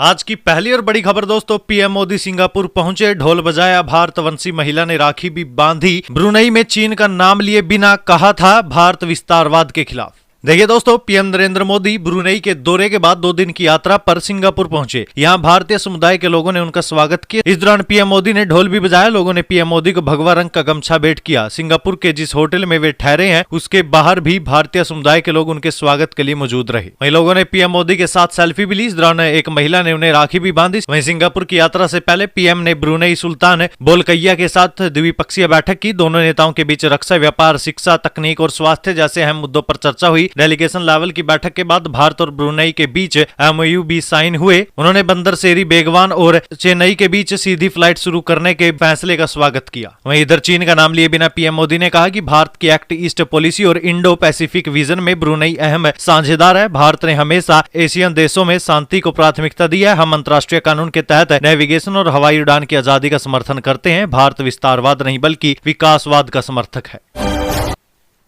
आज की पहली और बड़ी खबर दोस्तों, पीएम मोदी सिंगापुर पहुंचे, ढोल बजाया, भारतवंशी महिला ने राखी भी बांधी, ब्रुनेई में चीन का नाम लिए बिना कहा था भारत विस्तारवाद के खिलाफ। देखिए दोस्तों, पीएम नरेंद्र मोदी ब्रुनेई के दौरे के बाद 2 दिन की यात्रा पर सिंगापुर पहुंचे। यहां भारतीय समुदाय के लोगों ने उनका स्वागत किया। इस दौरान पीएम मोदी ने ढोल भी बजाया। लोगों ने पीएम मोदी को भगवा रंग का गमछा भेंट किया। सिंगापुर के जिस होटल में वे ठहरे हैं उसके बाहर भी भारतीय समुदाय के लोग उनके स्वागत के लिए मौजूद रहे। वहीं लोगों ने पीएम मोदी के साथ सेल्फी भी ली। इस दौरान एक महिला ने उन्हें राखी भी बांधी। वहीं सिंगापुर की यात्रा से पहले पीएम ने ब्रुनेई सुल्तान बोलकैया के साथ द्विपक्षीय बैठक की। दोनों नेताओं के बीच रक्षा, व्यापार, शिक्षा, तकनीक और स्वास्थ्य जैसे अहम मुद्दों पर चर्चा हुई। डेलीगेशन लेवल की बैठक के बाद भारत और ब्रुनेई के बीच एमओयू भी साइन हुए। उन्होंने बंदर सेरी बेगवान और चेन्नई के बीच सीधी फ्लाइट शुरू करने के फैसले का स्वागत किया। वहीं इधर चीन का नाम लिए बिना पीएम मोदी ने कहा कि भारत की एक्ट ईस्ट पॉलिसी और इंडो पैसिफिक विजन में ब्रुनेई अहम साझेदार है। भारत ने हमेशा एशियन देशों में शांति को प्राथमिकता दी है। हम अंतर्राष्ट्रीय कानून के तहत नेविगेशन और हवाई उड़ान की आजादी का समर्थन करते हैं। भारत विस्तारवाद नहीं बल्कि विकासवाद का समर्थक है।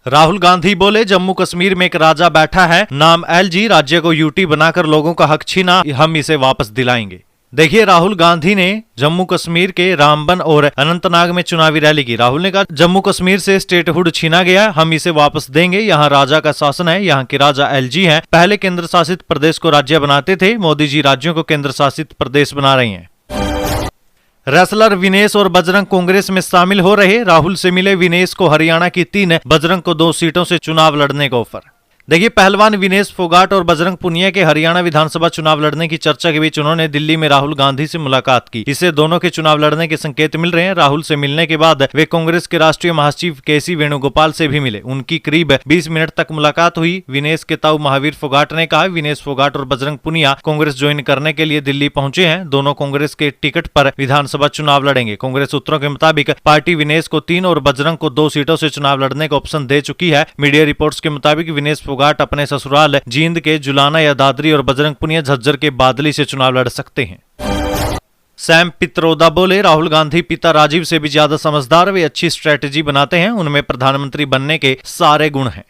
राहुल गांधी बोले, जम्मू कश्मीर में एक राजा बैठा है, नाम एलजी, राज्य को यूटी बनाकर लोगों का हक छीना, हम इसे वापस दिलाएंगे। देखिए, राहुल गांधी ने जम्मू कश्मीर के रामबन और अनंतनाग में चुनावी रैली की। राहुल ने कहा, जम्मू कश्मीर से स्टेटहुड छीना गया, हम इसे वापस देंगे। यहाँ राजा का शासन है, यहाँ के राजा एलजी हैं। पहले केंद्र शासित प्रदेश को राज्य बनाते थे, मोदी जी राज्यों को केंद्र शासित प्रदेश बना रहे हैं। रेसलर विनेश और बजरंग कांग्रेस में शामिल हो रहे। राहुल से मिले विनेश को हरियाणा की 3, बजरंग को 2 सीटों से चुनाव लड़ने का ऑफर। देखिए, पहलवान विनेश फोगाट और बजरंग पुनिया के हरियाणा विधानसभा चुनाव लड़ने की चर्चा के बीच उन्होंने दिल्ली में राहुल गांधी से मुलाकात की। इससे दोनों के चुनाव लड़ने के संकेत मिल रहे हैं। राहुल से मिलने के बाद वे कांग्रेस के राष्ट्रीय महासचिव केसी वेणुगोपाल से भी मिले। उनकी करीब 20 मिनट तक मुलाकात हुई। विनेश के ताऊ महावीर फोगाट ने कहा, विनेश फोगाट और बजरंग पुनिया कांग्रेस ज्वाइन करने के लिए दिल्ली पहुंचे हैं। दोनों कांग्रेस के टिकट पर विधानसभा चुनाव लड़ेंगे। कांग्रेस सूत्रों के मुताबिक पार्टी विनेश को 3 और बजरंग को 2 सीटों से चुनाव लड़ने का ऑप्शन दे चुकी है। मीडिया रिपोर्ट्स के मुताबिक विनेश फोगाट अपने ससुराल जींद के जुलाना या दादरी और बजरंग पुनिया झज्जर के बादली से चुनाव लड़ सकते हैं। सैम पित्रोदा बोले, राहुल गांधी पिता राजीव से भी ज्यादा समझदार, वे अच्छी स्ट्रेटेजी बनाते हैं, उनमें प्रधानमंत्री बनने के सारे गुण हैं।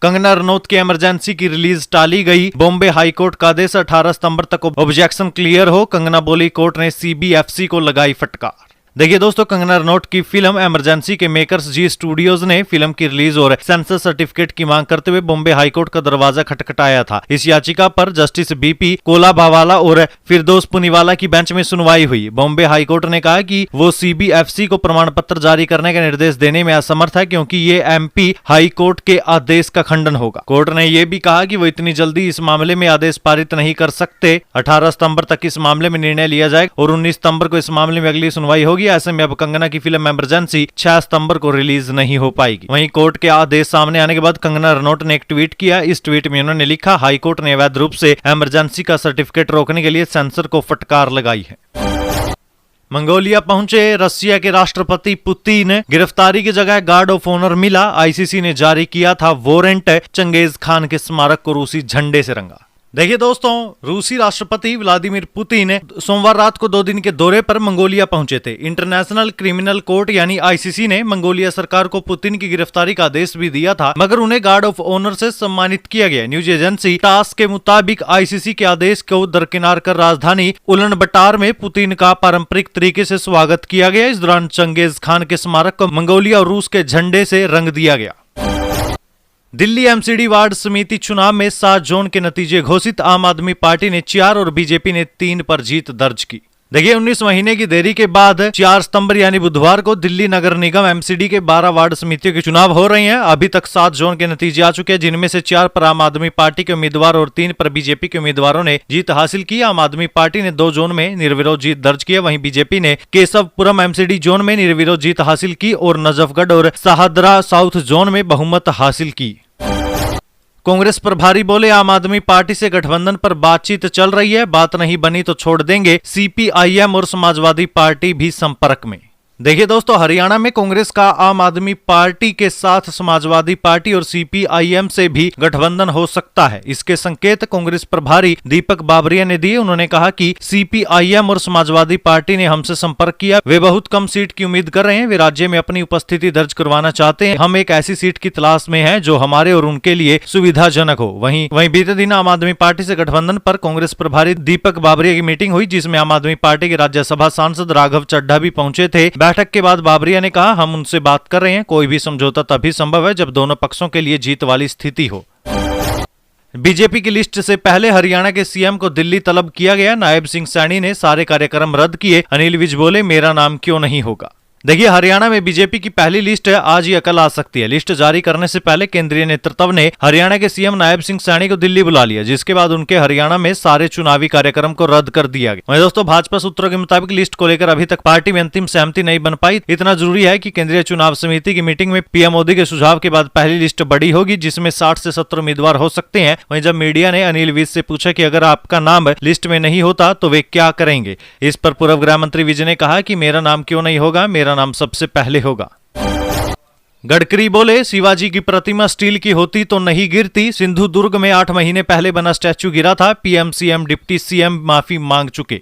कंगना रनौत की इमरजेंसी की रिलीज टाली गई। बॉम्बे हाईकोर्ट का आदेश 18 सितंबर तक ऑब्जेक्शन क्लियर हो। कंगना बोली, कोर्ट ने सीबीएफसी को लगाई फटकार। देखिए दोस्तों, कंगना रनौत की फिल्म इमरजेंसी के मेकर्स जी स्टूडियोज ने फिल्म की रिलीज और सेंसर सर्टिफिकेट की मांग करते हुए बॉम्बे हाईकोर्ट का दरवाजा खटखटाया था। इस याचिका पर जस्टिस बीपी कोलाबावाला और फिरदौस पुनीवाला की बेंच में सुनवाई हुई। बॉम्बे हाईकोर्ट ने कहा कि वो सीबीएफसी को प्रमाण पत्र जारी करने का निर्देश देने में असमर्थ है, क्योंकि ये एमपी हाईकोर्ट के आदेश का खंडन होगा। कोर्ट ने यह भी कहा कि वो इतनी जल्दी इस मामले में आदेश पारित नहीं कर सकते। 18 सितंबर तक इस मामले में निर्णय लिया जाएगा और 19 सितंबर को इस मामले में अगली सुनवाई होगी। ऐसे में अब कंगना की फिल्म इमरजेंसी 6 सितंबर को रिलीज नहीं हो पाएगी। वहीं कोर्ट के आदेश सामने आने के बाद कंगना रनौत ने एक ट्वीट किया। इस ट्वीट में उन्होंने लिखा, हाईकोर्ट ने अवैध रूप से इमरजेंसी का सर्टिफिकेट रोकने के लिए सेंसर को फटकार लगाई है। मंगोलिया पहुंचे रशिया के राष्ट्रपति पुतिन, गिरफ्तारी की जगह गार्ड ऑफ ऑनर मिला। आईसीसी ने जारी किया था वारंट, चंगेज खान के स्मारक को रूसी झंडे से रंगा। देखिए दोस्तों, रूसी राष्ट्रपति व्लादिमीर पुतिन सोमवार रात को 2 दिन के दौरे पर मंगोलिया पहुंचे थे। इंटरनेशनल क्रिमिनल कोर्ट यानी आईसीसी ने मंगोलिया सरकार को पुतिन की गिरफ्तारी का आदेश भी दिया था, मगर उन्हें गार्ड ऑफ ऑनर से सम्मानित किया गया। न्यूज एजेंसी टास के मुताबिक आईसीसी के आदेश को दरकिनार कर राजधानी उलानबटार में पुतिन का पारंपरिक तरीके से स्वागत किया गया। इस दौरान चंगेज खान के स्मारक को मंगोलिया और रूस के झंडे से रंग दिया गया। दिल्ली एमसीडी वार्ड समिति चुनाव में 7 जोन के नतीजे घोषित। आम आदमी पार्टी ने 4 और बीजेपी ने 3 पर जीत दर्ज की। देखिए, 19 महीने की देरी के बाद 4 सितंबर यानी बुधवार को दिल्ली नगर निगम एमसीडी के 12 वार्ड समितियों के चुनाव हो रहे हैं। अभी तक 7 जोन के नतीजे आ चुके हैं, जिनमें से 4 पर आम आदमी पार्टी के उम्मीदवार और 3 पर बीजेपी के उम्मीदवारों ने जीत हासिल की। आम आदमी पार्टी ने 2 जोन में निर्विरोध जीत दर्ज किया। वहीं बीजेपी ने केशवपुरम एमसीडी जोन में निर्विरोध जीत हासिल की और नजफगढ़ और शाहदरा साउथ जोन में बहुमत हासिल की। कांग्रेस प्रभारी बोले, आम आदमी पार्टी से गठबंधन पर बातचीत चल रही है, बात नहीं बनी तो छोड़ देंगे। सीपीआईएम और समाजवादी पार्टी भी संपर्क में। देखिए दोस्तों, हरियाणा में कांग्रेस का आम आदमी पार्टी के साथ समाजवादी पार्टी और सीपीआईएम से भी गठबंधन हो सकता है। इसके संकेत कांग्रेस प्रभारी दीपक बाबरिया ने दिए। उन्होंने कहा कि सीपीआईएम और समाजवादी पार्टी ने हमसे संपर्क किया। वे बहुत कम सीट की उम्मीद कर रहे हैं। वे राज्य में अपनी उपस्थिति दर्ज करवाना चाहते हैं। हम एक ऐसी सीट की तलाश में हैं जो हमारे और उनके लिए सुविधाजनक हो। वहीं बीते दिन आम आदमी पार्टी से गठबंधन पर कांग्रेस प्रभारी दीपक बाबरिया की मीटिंग हुई, जिसमें आम आदमी पार्टी के राज्यसभा सांसद राघव चड्ढा भी पहुंचे थे। बैठक के बाद बाबरिया ने कहा, हम उनसे बात कर रहे हैं। कोई भी समझौता तभी संभव है जब दोनों पक्षों के लिए जीत वाली स्थिति हो। बीजेपी की लिस्ट से पहले हरियाणा के सीएम को दिल्ली तलब किया गया। नायब सिंह सैनी ने सारे कार्यक्रम रद्द किए। अनिल विज बोले, मेरा नाम क्यों नहीं होगा। देखिए, हरियाणा में बीजेपी की पहली लिस्ट आज या कल आ सकती है। लिस्ट जारी करने से पहले केंद्रीय नेतृत्व ने हरियाणा के सीएम नायब सिंह सैनी को दिल्ली बुला लिया, जिसके बाद उनके हरियाणा में सारे चुनावी कार्यक्रम को रद्द कर दिया गया। वहीं दोस्तों, भाजपा सूत्रों के मुताबिक लिस्ट को लेकर अभी तक पार्टी में अंतिम सहमति नहीं बन पाई। इतना जरूरी है कि केंद्रीय चुनाव समिति की मीटिंग में पीएम मोदी के सुझाव के बाद पहली लिस्ट बड़ी होगी, जिसमें 60 से 70 उम्मीदवार हो सकते हैं। वहीं जब मीडिया ने अनिल विज से पूछा कि अगर आपका नाम लिस्ट में नहीं होता तो वे क्या करेंगे, इस पर पूर्व गृह मंत्री विज ने कहा कि मेरा नाम क्यों नहीं होगा, मेरा नाम सबसे पहले होगा। गडकरी बोले, शिवाजी की प्रतिमा स्टील की होती तो नहीं गिरती। सिंधु दुर्ग में 8 महीने पहले बना स्टैच्यू गिरा था। पीएम सीएम डिप्टी सीएम माफी मांग चुके।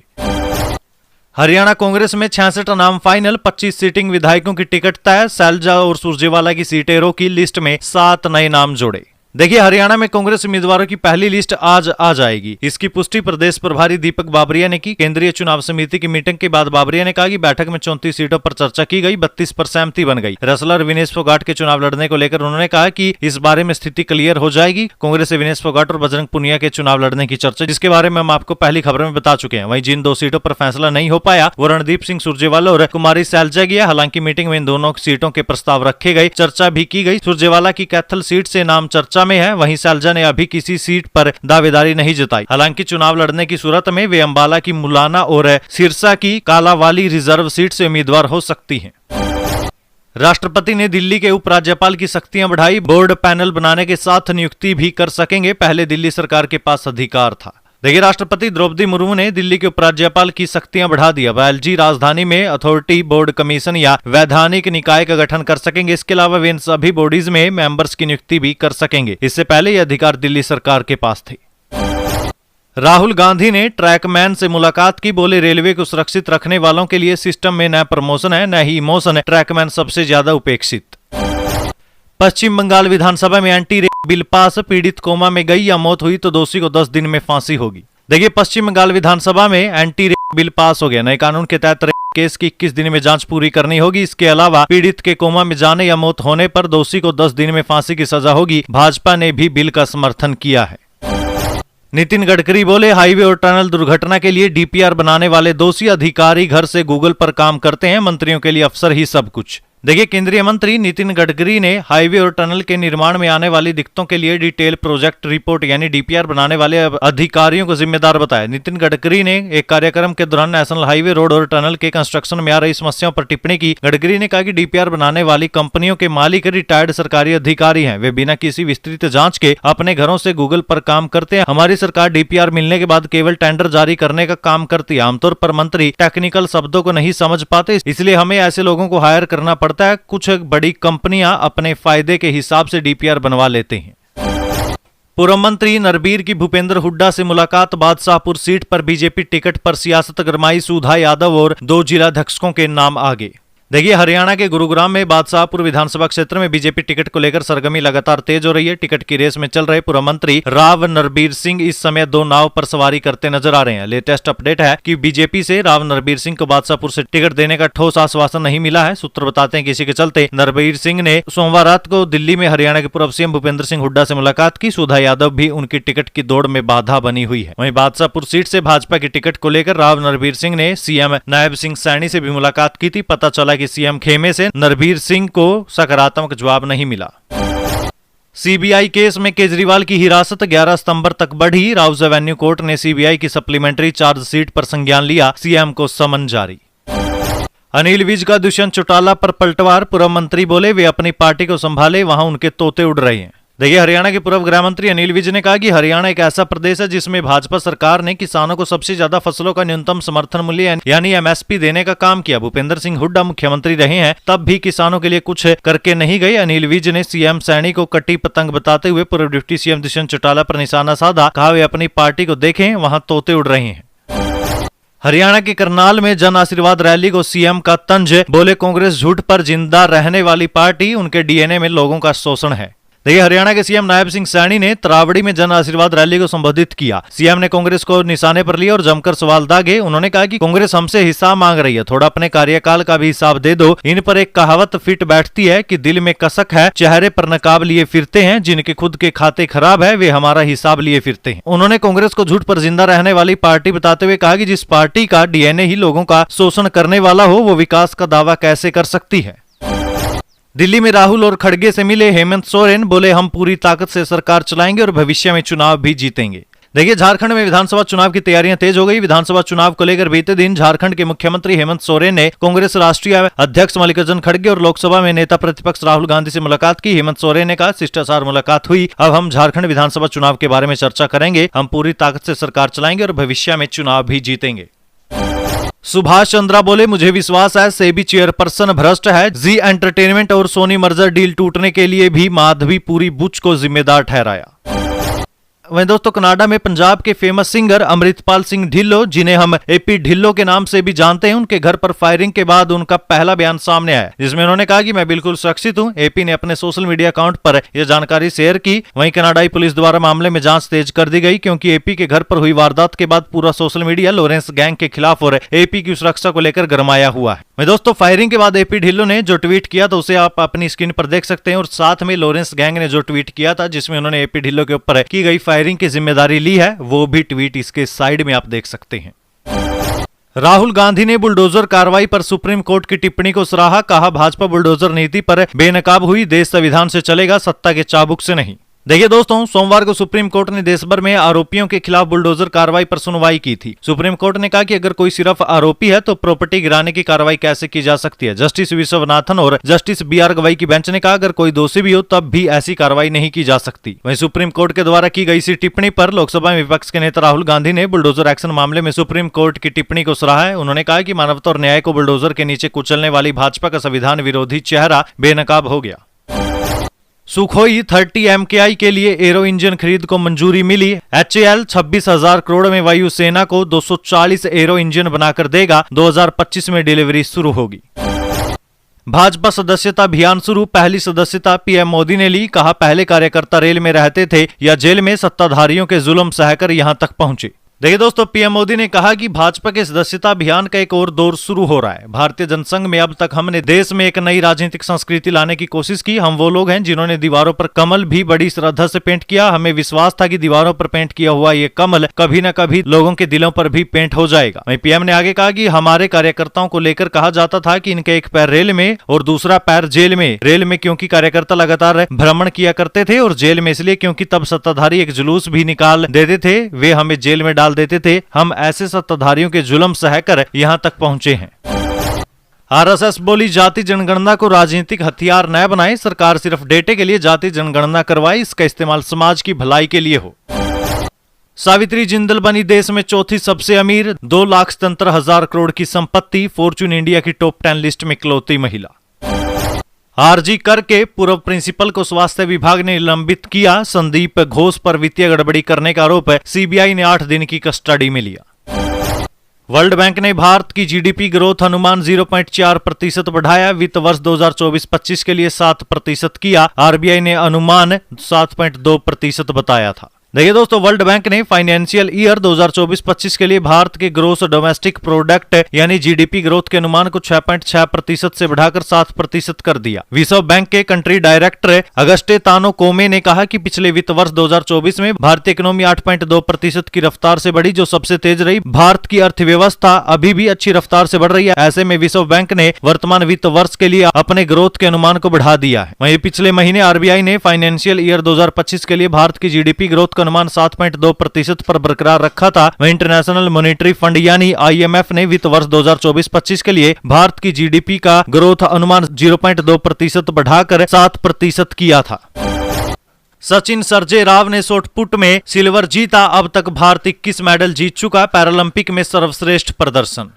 हरियाणा कांग्रेस में 66 नाम फाइनल, 25 सीटिंग विधायकों की टिकट तय। सैलजा और सुरजेवाला की सीटें रोकी। लिस्ट में 7 नए नाम जोड़े। देखिए, हरियाणा में कांग्रेस उम्मीदवारों की पहली लिस्ट आज आ जाएगी। इसकी पुष्टि प्रदेश प्रभारी दीपक बाबरिया ने की। केंद्रीय चुनाव समिति की मीटिंग के बाद बाबरिया ने कहा कि बैठक में 34 सीटों पर चर्चा की गई, 32 पर सहमति बन गई। रेसलर विनेश फोगाट के चुनाव लड़ने को लेकर उन्होंने कहा कि इस बारे में स्थिति क्लियर हो जाएगी। कांग्रेस से विनेश फोगाट और बजरंग पुनिया के चुनाव लड़ने की चर्चा, जिसके बारे में हम आपको पहली खबर में बता चुके हैं। वहीं जिन 2 सीटों पर फैसला नहीं हो पाया वो रणदीप सिंह सुरजेवाला और कुमारी सैलजा गया। हालांकि मीटिंग में इन दोनों सीटों के प्रस्ताव रखे गए, चर्चा भी की गई। सुरजेवाला की कैथल सीट से नाम चर्चा में है। वहीं सैलजा ने अभी किसी सीट पर दावेदारी नहीं जताई। हालांकि चुनाव लड़ने की सूरत में वे अंबाला की मुलाना और सिरसा की कालावाली रिजर्व सीट से उम्मीदवार हो सकती हैं। राष्ट्रपति ने दिल्ली के उपराज्यपाल की शक्तियां बढ़ाई। बोर्ड पैनल बनाने के साथ नियुक्ति भी कर सकेंगे। पहले दिल्ली सरकार के पास अधिकार था। देखिए, राष्ट्रपति द्रौपदी मुर्मू ने दिल्ली के उपराज्यपाल की शक्तियां बढ़ा दी। अब एलजी राजधानी में अथॉरिटी, बोर्ड, कमीशन या वैधानिक निकाय का गठन कर सकेंगे। इसके अलावा वे इन सभी बॉडीज में मेंबर्स की नियुक्ति भी कर सकेंगे। इससे पहले ये अधिकार दिल्ली सरकार के पास थे। राहुल गांधी ने ट्रैकमैन से मुलाकात की। बोले, रेलवे को सुरक्षित रखने वालों के लिए सिस्टम में न प्रमोशन है न ही इमोशन है। ट्रैकमैन सबसे ज्यादा उपेक्षित। पश्चिम बंगाल विधानसभा में एंटी रेप बिल पास। पीड़ित कोमा में गई या मौत हुई तो दोषी को 10 दिन में फांसी होगी। देखिए, पश्चिम बंगाल विधानसभा में एंटी रेप बिल पास हो गया। नए कानून के तहत रेप केस की 21 दिन में जांच पूरी करनी होगी। इसके अलावा पीड़ित के कोमा में जाने या मौत होने पर दोषी को 10 दिन में फांसी की सजा होगी। भाजपा ने भी बिल का समर्थन किया है। नितिन गडकरी बोले, हाईवे और टनल दुर्घटना के लिए डीपीआर बनाने वाले दोषी अधिकारी घर से गूगल पर काम करते हैं। मंत्रियों के लिए अफसर ही सब कुछ। देखिए, केंद्रीय मंत्री नितिन गडकरी ने हाईवे और टनल के निर्माण में आने वाली दिक्कतों के लिए डिटेल प्रोजेक्ट रिपोर्ट यानी डीपीआर बनाने वाले अधिकारियों को जिम्मेदार बताया। नितिन गडकरी ने एक कार्यक्रम के दौरान नेशनल हाईवे, रोड और टनल के कंस्ट्रक्शन में आ रही समस्याओं पर टिप्पणी की। गडकरी ने कहा कि डीपीआर बनाने वाली कंपनियों के मालिक रिटायर्ड सरकारी अधिकारी हैं। वे बिना किसी विस्तृत जांच के अपने घरों से गूगल पर काम करते हैं। हमारी सरकार डीपीआर मिलने के बाद केवल टेंडर जारी करने का काम करती है। आमतौर पर मंत्री टेक्निकल शब्दों को नहीं समझ पाते, इसलिए हमें ऐसे लोगों को हायर करना पड़ता है। कुछ बड़ी कंपनियां अपने फायदे के हिसाब से डीपीआर बनवा लेते हैं। पूर्व मंत्री नरबीर की भूपेंद्र हुड्डा से मुलाकात। बादशाहपुर सीट पर बीजेपी टिकट पर सियासत गरमाई। सुधा यादव और 2 जिलाध्यक्षों के नाम आगे। देखिए, हरियाणा के गुरुग्राम में बादशाहपुर विधानसभा क्षेत्र में बीजेपी टिकट को लेकर सरगर्मी लगातार तेज हो रही है। टिकट की रेस में चल रहे पूर्व मंत्री राव नरबीर सिंह इस समय 2 नाव पर सवारी करते नजर आ रहे हैं। लेटेस्ट अपडेट है कि बीजेपी से राव नरबीर सिंह को बादशाहपुर से टिकट देने का ठोस आश्वासन नहीं मिला है। सूत्र बताते हैं कि इसी के चलते नरबीर सिंह ने सोमवार रात को दिल्ली में हरियाणा के पूर्व सीएम भूपेंद्र सिंह हुड्डा से मुलाकात की। सुधा यादव भी उनकी टिकट की दौड़ में बाधा बनी हुई है। वहीं बादशाहपुर सीट से भाजपा की टिकट को लेकर राव नरबीर सिंह ने सीएम नायब सिंह सैनी से भी मुलाकात की थी। पता चला कि सीएम खेमे से नरबीर सिंह को सकारात्मक जवाब नहीं मिला। सीबीआई केस में केजरीवाल की हिरासत 11 सितंबर तक बढ़ी। राउज एवेन्यू कोर्ट ने सीबीआई की सप्लीमेंट्री चार्जशीट पर संज्ञान लिया। सीएम को समन जारी। अनिल विज का दुष्यंत चौटाला पर पलटवार। पूर्व मंत्री बोले, वे अपनी पार्टी को संभाले, वहां उनके तोते उड़ रहे हैं। देखिए, हरियाणा के पूर्व गृह मंत्री अनिल विज ने कहा कि हरियाणा एक ऐसा प्रदेश है जिसमें भाजपा सरकार ने किसानों को सबसे ज्यादा फसलों का न्यूनतम समर्थन मूल्य यानी एमएसपी देने का काम किया। भूपेंद्र सिंह हुड्डा मुख्यमंत्री रहे हैं, तब भी किसानों के लिए कुछ करके नहीं गए। अनिल विज ने सीएम सैनी को कटी पतंग बताते हुए पूर्व डिप्टी सीएम दुष्यंत चौटाला पर निशाना साधा। कहा, वे अपनी पार्टी को देखें, वहां तोते उड़ रहे हैं। हरियाणा के करनाल में जन आशीर्वाद रैली को सीएम का तंज, बोले कांग्रेस झूठ पर जिंदा रहने वाली पार्टी, उनके डीएनए में लोगों का शोषण है। देखिए, हरियाणा के सीएम नायब सिंह सैनी ने तरावड़ी में जन आशीर्वाद रैली को संबोधित किया। सीएम ने कांग्रेस को निशाने पर लिया और जमकर सवाल दागे। उन्होंने कहा कि कांग्रेस हमसे हिसाब मांग रही है, थोड़ा अपने कार्यकाल का भी हिसाब दे दो। इन पर एक कहावत फिट बैठती है कि दिल में कसक है, चेहरे पर नकाब लिए फिरते हैं, जिनके खुद के खाते खराब है वे हमारा हिसाब लिए फिरते हैं। उन्होंने कांग्रेस को झूठ पर जिंदा रहने वाली पार्टी बताते हुए कहा कि जिस पार्टी का डीएनए ही लोगों का शोषण करने वाला हो, वो विकास का दावा कैसे कर सकती है। दिल्ली में राहुल और खड़गे से मिले हेमंत सोरेन, बोले हम पूरी ताकत से सरकार चलाएंगे और भविष्य में चुनाव भी जीतेंगे। देखिए, झारखंड में विधानसभा चुनाव की तैयारियां तेज हो गई। विधानसभा चुनाव को लेकर बीते दिन झारखंड के मुख्यमंत्री हेमंत सोरेन ने कांग्रेस राष्ट्रीय अध्यक्ष मल्लिकार्जुन खड़गे और लोकसभा में नेता प्रतिपक्ष राहुल गांधी से मुलाकात की। हेमंत सोरेन ने कहा, शिष्टाचार मुलाकात हुई, अब हम झारखंड विधानसभा चुनाव के बारे में चर्चा करेंगे। हम पूरी ताकत से सरकार चलाएंगे और भविष्य में चुनाव भी जीतेंगे। सुभाष चंद्रा बोले, मुझे विश्वास है सेबी चेयरपर्सन भ्रष्ट है। जी एंटरटेनमेंट और सोनी मर्जर डील टूटने के लिए भी माधवी पुरी बुच को जिम्मेदार ठहराया। वहीं दोस्तों, कनाडा में पंजाब के फेमस सिंगर अमृतपाल सिंह ढिल्लो, जिन्हें हम एपी ढिल्लो के नाम से भी जानते हैं, उनके घर पर फायरिंग के बाद उनका पहला बयान सामने आया, जिसमें उन्होंने कहा कि मैं बिल्कुल सुरक्षित हूं। एपी ने अपने सोशल मीडिया अकाउंट पर यह जानकारी शेयर की। वहीं कनाडाई पुलिस द्वारा मामले में जांच तेज कर दी गई, क्योंकि एपी के घर पर हुई वारदात के बाद पूरा सोशल मीडिया लॉरेंस गैंग के खिलाफ और एपी की सुरक्षा को लेकर गरमाया हुआ है। वहीं दोस्तों, फायरिंग के बाद एपी ढिल्लो ने जो ट्वीट किया तो उसे आप अपनी स्क्रीन पर देख सकते हैं, और साथ में लॉरेंस गैंग ने जो ट्वीट किया था जिसमें उन्होंने एपी ढिल्लो के ऊपर की गई फायरिंग की जिम्मेदारी ली है, वो भी ट्वीट इसके साइड में आप देख सकते हैं। राहुल गांधी ने बुलडोजर कार्रवाई पर सुप्रीम कोर्ट की टिप्पणी को सराहा। कहा, भाजपा बुलडोजर नीति पर बेनकाब हुई, देश संविधान से चलेगा, सत्ता के चाबुक से नहीं। देखिए दोस्तों, सोमवार को सुप्रीम कोर्ट ने देश भर में आरोपियों के खिलाफ बुलडोजर कार्रवाई पर सुनवाई की थी। सुप्रीम कोर्ट ने कहा कि अगर कोई सिर्फ आरोपी है तो प्रॉपर्टी गिराने की कार्रवाई कैसे की जा सकती है। जस्टिस विश्वनाथन और जस्टिस बीआर गवाई की बेंच ने कहा, अगर कोई दोषी भी हो तब भी ऐसी कार्रवाई नहीं की जा सकती। वहीं सुप्रीम कोर्ट के द्वारा की गई इसी टिप्पणी पर लोकसभा में विपक्ष के नेता राहुल गांधी ने बुलडोजर एक्शन मामले में सुप्रीम कोर्ट की टिप्पणी को सराहा है। उन्होंने कहा कि मानवता और न्याय को बुलडोजर के नीचे कुचलने वाली भाजपा का संविधान विरोधी चेहरा बेनकाब हो गया। सुखोई 30 MKI के लिए एरो इंजन खरीद को मंजूरी मिली। HAL 26,000 करोड़ में वायुसेना को 240 एरो इंजन बनाकर देगा। 2025 में डिलीवरी शुरू होगी। भाजपा सदस्यता अभियान शुरू, पहली सदस्यता पीएम मोदी ने ली। कहा, पहले कार्यकर्ता रेल में रहते थे या जेल में, सत्ताधारियों के जुल्म सहकर यहां तक पहुंचे। देखिए दोस्तों, पीएम मोदी ने कहा कि भाजपा के सदस्यता अभियान का एक और दौर शुरू हो रहा है। भारतीय जनसंघ में अब तक हमने देश में एक नई राजनीतिक संस्कृति लाने की कोशिश की। हम वो लोग हैं जिन्होंने दीवारों पर कमल भी बड़ी श्रद्धा से पेंट किया। हमें विश्वास था कि दीवारों पर पेंट किया हुआ ये कमल कभी न कभी लोगों के दिलों पर भी पेंट हो जाएगा। वहीं पीएम ने आगे कहा कि हमारे कार्यकर्ताओं को लेकर कहा जाता था कि इनका एक पैर रेल में और दूसरा पैर जेल में। रेल में क्योंकि कार्यकर्ता लगातार भ्रमण किया करते थे, और जेल में इसलिए क्योंकि तब सत्ताधारी एक जुलूस भी निकाल देते थे, वे हमें जेल में डाल देते थे। हम ऐसे सत्ताधारियों के जुल्म सहकर यहां तक पहुंचे हैं। आरएसएस बोली, जाति जनगणना को राजनीतिक हथियार न बनाएं। सरकार सिर्फ डेटे के लिए जाति जनगणना करवाए, इसका इस्तेमाल समाज की भलाई के लिए हो। सावित्री जिंदल बनी देश में चौथी सबसे अमीर, 2,77,000 करोड़ की संपत्ति, फॉर्च्यून इंडिया की टॉप 10 लिस्ट में इकलौती महिला। आरजी करके पूर्व प्रिंसिपल को स्वास्थ्य विभाग ने निलंबित किया। संदीप घोष पर वित्तीय गड़बड़ी करने का आरोप है, सीबीआई ने 8 दिन की कस्टडी में लिया। वर्ल्ड बैंक ने भारत की जीडीपी ग्रोथ अनुमान 0.4% बढ़ाया। वित्त वर्ष 2024-25 के लिए 7% किया। आरबीआई ने अनुमान 7.2% बताया था। देखिए दोस्तों, वर्ल्ड बैंक ने फाइनेंशियल ईयर 2024-25 के लिए भारत के ग्रोस डोमेस्टिक प्रोडक्ट यानी जीडीपी ग्रोथ के अनुमान को 6.6% से बढ़ाकर 7% कर दिया। विश्व बैंक के कंट्री डायरेक्टर अगस्टे तानो कोमे ने कहा कि पिछले वित्त वर्ष 2024 में भारतीय इकोनॉमी 8.2% की रफ्तार से बढ़ी, जो सबसे तेज रही। भारत की अर्थव्यवस्था अभी भी अच्छी रफ्तार से बढ़ रही है। ऐसे में विश्व बैंक ने वर्तमान वित्त वर्ष के लिए अपने ग्रोथ के अनुमान को बढ़ा दिया है। वहीं पिछले महीने आरबीआई ने फाइनेंशियल ईयर 2025 के लिए भारत की जीडीपी ग्रोथ का अनुमान 7.2% पर बरकरार रखा था। वहीं इंटरनेशनल मॉनेटरी फंड यानी आईएमएफ ने वित्त वर्ष 2024-25 के लिए भारत की जीडीपी का ग्रोथ अनुमान 0.2% बढ़ाकर 7% किया था। सचिन सर्जे राव ने शॉटपुट में सिल्वर जीता। अब तक भारत 21 मेडल जीत चुका। पैरालंपिक में सर्वश्रेष्ठ प्रदर्शन।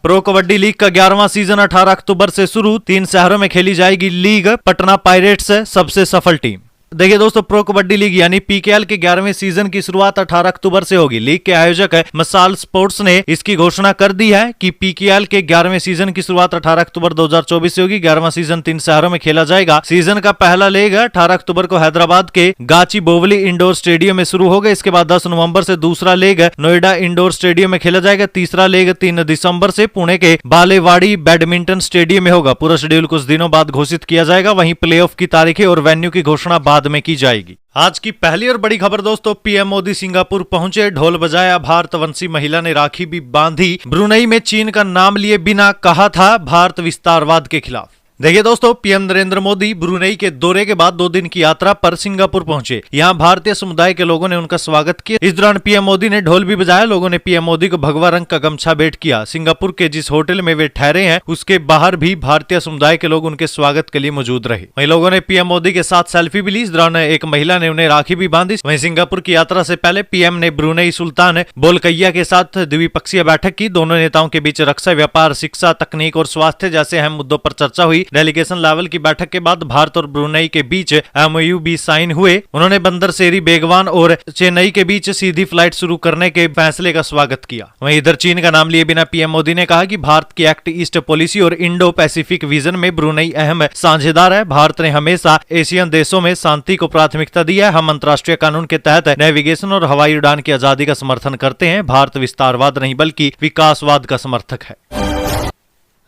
प्रो कबड्डी लीग का 11वां सीजन 18 अक्टूबर से शुरू। 3 शहरों में खेली जाएगी लीग। पटना पायरेट्स सबसे सफल टीम। देखिए दोस्तों, प्रो कबड्डी लीग यानी पीकेएल के 11वें सीजन की शुरुआत 18 अक्टूबर से होगी। लीग के आयोजक मसाल स्पोर्ट्स ने इसकी घोषणा कर दी है कि पीकेएल के 11वें सीजन की शुरुआत 18 अक्टूबर 2024 से होगी। 11वां सीजन 3 शहरों में खेला जाएगा। सीजन का पहला लेग 18 अक्टूबर को हैदराबाद के गाचीबोवली इंडोर स्टेडियम में शुरू होगा। इसके बाद 10 नवंबर से दूसरा लेग नोएडा इंडोर स्टेडियम में खेला जाएगा। तीसरा लेग 3 दिसंबर से पुणे के बालेवाड़ी बैडमिंटन स्टेडियम में होगा। पूरा शेड्यूल कुछ दिनों बाद घोषित किया जाएगा। वहीं प्लेऑफ की तारीखें और वेन्यू की घोषणा बाद में की जाएगी। आज की पहली और बड़ी खबर दोस्तों, पीएम मोदी सिंगापुर पहुंचे, ढोल बजाया, भारतवंशी महिला ने राखी भी बांधी। ब्रुनई में चीन का नाम लिए बिना कहा था भारत विस्तारवाद के खिलाफ। देखिए दोस्तों, पीएम नरेंद्र मोदी ब्रुनई के दौरे के बाद 2 दिन की यात्रा पर सिंगापुर पहुंचे। यहां भारतीय समुदाय के लोगों ने उनका स्वागत किया। इस दौरान पीएम मोदी ने ढोल भी बजाया। लोगों ने पीएम मोदी को भगवा रंग का गमछा भेंट किया। सिंगापुर के जिस होटल में वे ठहरे हैं उसके बाहर भी भारतीय समुदाय के लोग उनके स्वागत के लिए मौजूद रहे। वहीं लोगों ने पीएम मोदी के साथ सेल्फी भी ली। इस दौरान एक महिला ने उन्हें राखी भी बांधी। वहीं सिंगापुर की यात्रा से पहले पीएम ने ब्रुनई सुल्तान बोलकैया के साथ द्विपक्षीय बैठक की। दोनों नेताओं के बीच रक्षा, व्यापार, शिक्षा, तकनीक और स्वास्थ्य जैसे अहम मुद्दों पर चर्चा हुई। डेलीगेशन लेवल की बैठक के बाद भारत और ब्रुनई के बीच एमओयू भी साइन हुए। उन्होंने बंदर सेरी बेगवान और चेन्नई के बीच सीधी फ्लाइट शुरू करने के फैसले का स्वागत किया। वहीं इधर चीन का नाम लिए बिना पीएम मोदी ने कहा कि भारत की एक्ट ईस्ट पॉलिसी और इंडो पैसिफिक विजन में ब्रुनई अहम साझेदार है। भारत ने हमेशा एशियन देशों में शांति को प्राथमिकता दी है। हम अंतर्राष्ट्रीय कानून के तहत नेविगेशन और हवाई उड़ान की आजादी का समर्थन करते हैं। भारत विस्तारवाद नहीं बल्कि विकासवाद का समर्थक है।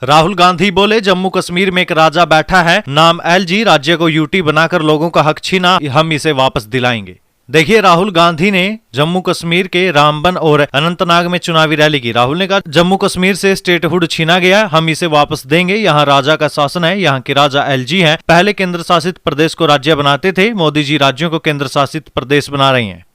राहुल गांधी बोले, जम्मू कश्मीर में एक राजा बैठा है, नाम एलजी, राज्य को यूटी बनाकर लोगों का हक छीना, हम इसे वापस दिलाएंगे। देखिए, राहुल गांधी ने जम्मू कश्मीर के रामबन और अनंतनाग में चुनावी रैली की। राहुल ने कहा, जम्मू कश्मीर से स्टेटहुड छीना गया, हम इसे वापस देंगे। यहाँ राजा का शासन है, यहाँ के राजा एलजी हैं। पहले केंद्र शासित प्रदेश को राज्य बनाते थे, मोदी जी राज्यों को केंद्र शासित प्रदेश बना रहे हैं।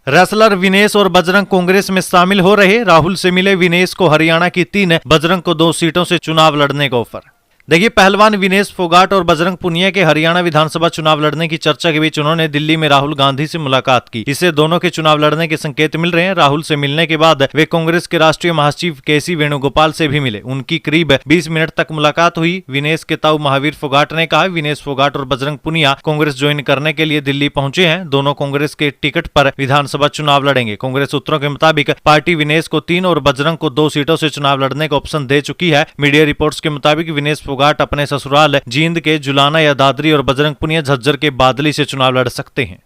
रेसलर विनेश और बजरंग कांग्रेस में शामिल हो रहे। राहुल से मिले विनेश को हरियाणा की 3, बजरंग को 2 सीटों से चुनाव लड़ने का ऑफर। देखिए, पहलवान विनेश फोगाट और बजरंग पुनिया के हरियाणा विधानसभा चुनाव लड़ने की चर्चा के बीच उन्होंने दिल्ली में राहुल गांधी से मुलाकात की। इससे दोनों के चुनाव लड़ने के संकेत मिल रहे हैं। राहुल से मिलने के बाद वे कांग्रेस के राष्ट्रीय महासचिव केसी वेणुगोपाल से भी मिले। उनकी करीब 20 मिनट तक मुलाकात हुई। विनेश के ताऊ महावीर फोगाट ने कहा, विनेश फोगाट और बजरंग पुनिया कांग्रेस ज्वाइन करने के लिए दिल्ली पहुंचे हैं। दोनों कांग्रेस के टिकट पर विधानसभा चुनाव लड़ेंगे। कांग्रेस सूत्रों के मुताबिक पार्टी विनेश को 3 और बजरंग को 2 सीटों से चुनाव लड़ने का ऑप्शन दे चुकी है। मीडिया रिपोर्ट्स के मुताबिक विनेश फोगाट अपने ससुराल जींद के जुलाना या दादरी और बजरंग पुनिया झज्जर के बादली से चुनाव लड़ सकते हैं।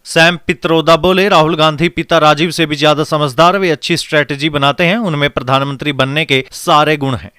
सैम पित्रोदा बोले, राहुल गांधी पिता राजीव से भी ज्यादा समझदार, वे अच्छी स्ट्रेटेजी बनाते हैं, उनमें प्रधानमंत्री बनने के सारे गुण हैं।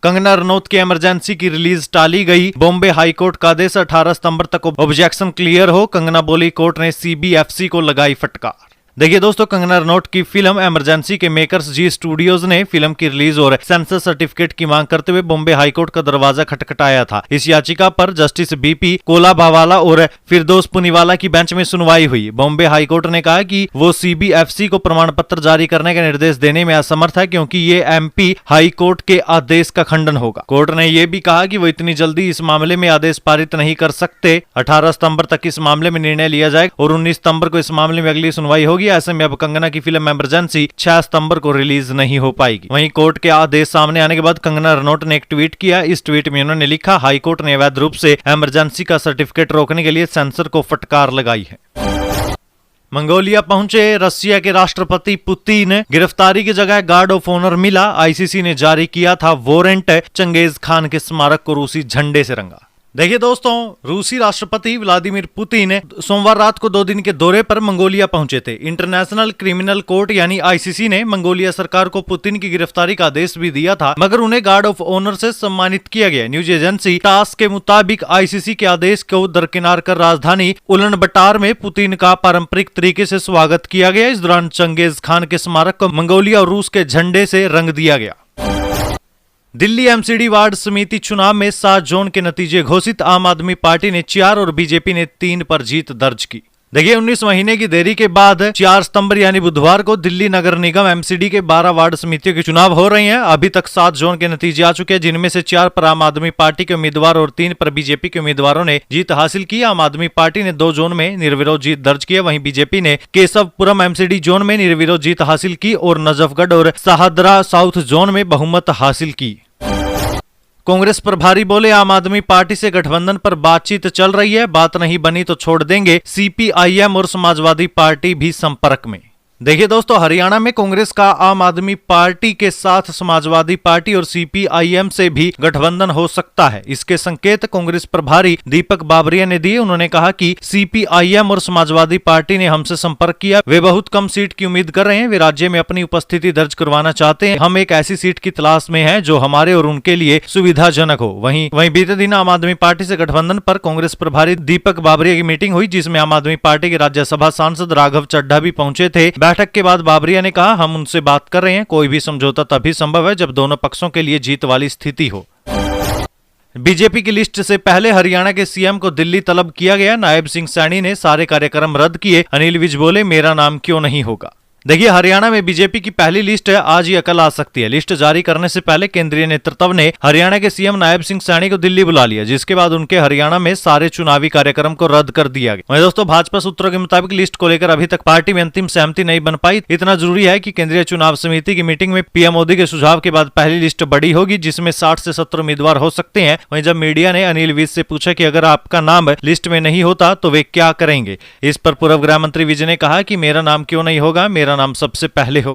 कंगना रनौत की इमरजेंसी की रिलीज टाली गई। बॉम्बे हाईकोर्ट का आदेश 18 सितंबर तक ऑब्जेक्शन क्लियर हो। कंगना बोली, कोर्ट ने सीबीएफसी को लगाई फटकार। देखिए दोस्तों, कंगना रनौत की फिल्म इमरजेंसी के मेकर्स जी स्टूडियोज ने फिल्म की रिलीज और सेंसर सर्टिफिकेट की मांग करते हुए बॉम्बे हाईकोर्ट का दरवाजा खटखटाया था। इस याचिका पर जस्टिस बीपी कोलाभावाला और फिरदौस पुनीवाला की बेंच में सुनवाई हुई। बॉम्बे हाईकोर्ट ने कहा कि वो सीबीएफसी को प्रमाण पत्र जारी करने का निर्देश देने में असमर्थ है, क्योंकि ये एमपी हाईकोर्ट के आदेश का खंडन होगा। कोर्ट ने यह भी कहा कि वो इतनी जल्दी इस मामले में आदेश पारित नहीं कर सकते। 18 सितंबर तक इस मामले में निर्णय लिया जाएगा और 19 सितंबर को इस मामले में अगली सुनवाई होगी। ऐसे में अब कंगना की फिल्म इमरजेंसी 6 सितंबर को रिलीज नहीं हो पाएगी। वहीं कोर्ट के आदेश सामने आने के बाद कंगना रनौत ने एक ट्वीट किया। इस ट्वीट में उन्होंने लिखा, हाईकोर्ट ने अवैध रूप से इमरजेंसी का सर्टिफिकेट रोकने के लिए सेंसर को फटकार लगाई है। मंगोलिया पहुंचे रशिया के राष्ट्रपति पुतिन, गिरफ्तारी की जगह गार्ड ऑफ ऑनर मिला। आईसीसी ने जारी किया था वारंट, चंगेज खान के स्मारक को रूसी झंडे से रंगा। देखिए दोस्तों, रूसी राष्ट्रपति व्लादिमीर पुतिन सोमवार रात को 2 दिन के दौरे पर मंगोलिया पहुंचे थे। इंटरनेशनल क्रिमिनल कोर्ट यानी आईसीसी ने मंगोलिया सरकार को पुतिन की गिरफ्तारी का आदेश भी दिया था, मगर उन्हें गार्ड ऑफ ऑनर से सम्मानित किया गया। न्यूज एजेंसी टास के मुताबिक आईसीसी के आदेश को दरकिनार कर राजधानी उलन-बटार में पुतिन का पारंपरिक तरीके से स्वागत किया गया। इस दौरान चंगेज खान के स्मारक को मंगोलिया और रूस के झंडे से रंग दिया गया। दिल्ली एमसीडी वार्ड समिति चुनाव में 7 जोन के नतीजे घोषित। आम आदमी पार्टी ने 4 और बीजेपी ने 3 पर जीत दर्ज की। देखिए 19 महीने की देरी के बाद 4 सितंबर यानी बुधवार को दिल्ली नगर निगम एमसीडी के 12 वार्ड समितियों के चुनाव हो रहे हैं। अभी तक 7 जोन के नतीजे आ चुके हैं, जिनमें से 4 पर आम आदमी पार्टी के उम्मीदवार और 3 पर बीजेपी के उम्मीदवारों ने जीत हासिल की। आम आदमी पार्टी ने 2 जोन में निर्विरोध जीत दर्ज की, वहीं बीजेपी ने केशवपुरम एमसीडी जोन में निर्विरोध जीत हासिल की और नजफगढ़ और शाहदरा साउथ जोन में बहुमत हासिल की। कांग्रेस प्रभारी बोले, आम आदमी पार्टी से गठबंधन पर बातचीत चल रही है, बात नहीं बनी तो छोड़ देंगे। सीपीआईएम और समाजवादी पार्टी भी संपर्क में। देखिए दोस्तों, हरियाणा में कांग्रेस का आम आदमी पार्टी के साथ समाजवादी पार्टी और सीपीआईएम से भी गठबंधन हो सकता है। इसके संकेत कांग्रेस प्रभारी दीपक बाबरिया ने दिए। उन्होंने कहा कि सीपीआईएम और समाजवादी पार्टी ने हमसे संपर्क किया, वे बहुत कम सीट की उम्मीद कर रहे हैं, वे राज्य में अपनी उपस्थिति दर्ज करवाना चाहते हैं। हम एक ऐसी सीट की तलाश में हैं जो हमारे और उनके लिए सुविधाजनक हो। वहीं बीते दिन आम आदमी पार्टी से गठबंधन पर कांग्रेस प्रभारी दीपक बाबरिया की मीटिंग हुई, जिसमें आम आदमी पार्टी के राज्यसभा सांसद राघव चड्ढा भी पहुंचे थे। बैठक के बाद बाबरिया ने कहा, हम उनसे बात कर रहे हैं, कोई भी समझौता तभी संभव है जब दोनों पक्षों के लिए जीत वाली स्थिति हो। बीजेपी की लिस्ट से पहले हरियाणा के सीएम को दिल्ली तलब किया गया। नायब सिंह सैनी ने सारे कार्यक्रम रद्द किए। अनिल विज बोले, मेरा नाम क्यों नहीं होगा। देखिए, हरियाणा में बीजेपी की पहली लिस्ट आज या कल आ सकती है। लिस्ट जारी करने से पहले केंद्रीय नेतृत्व ने हरियाणा के सीएम नायब सिंह सैनी को दिल्ली बुला लिया, जिसके बाद उनके हरियाणा में सारे चुनावी कार्यक्रम को रद्द कर दिया गया। वहीं दोस्तों, भाजपा सूत्रों के मुताबिक लिस्ट को लेकर अभी तक पार्टी में अंतिम सहमति नहीं बन पाई। इतना जरूरी है कि केंद्रीय चुनाव समिति की मीटिंग में पीएम मोदी के सुझाव के बाद पहली लिस्ट बड़ी होगी, जिसमें 60 से 70 उम्मीदवार हो सकते हैं। वहीं जब मीडिया ने अनिल विज से पूछा कि अगर आपका नाम लिस्ट में नहीं होता तो वे क्या करेंगे, इस पर पूर्व गृह मंत्री विज ने कहा कि मेरा नाम क्यों नहीं होगा, मेरा नाम सबसे पहले हो।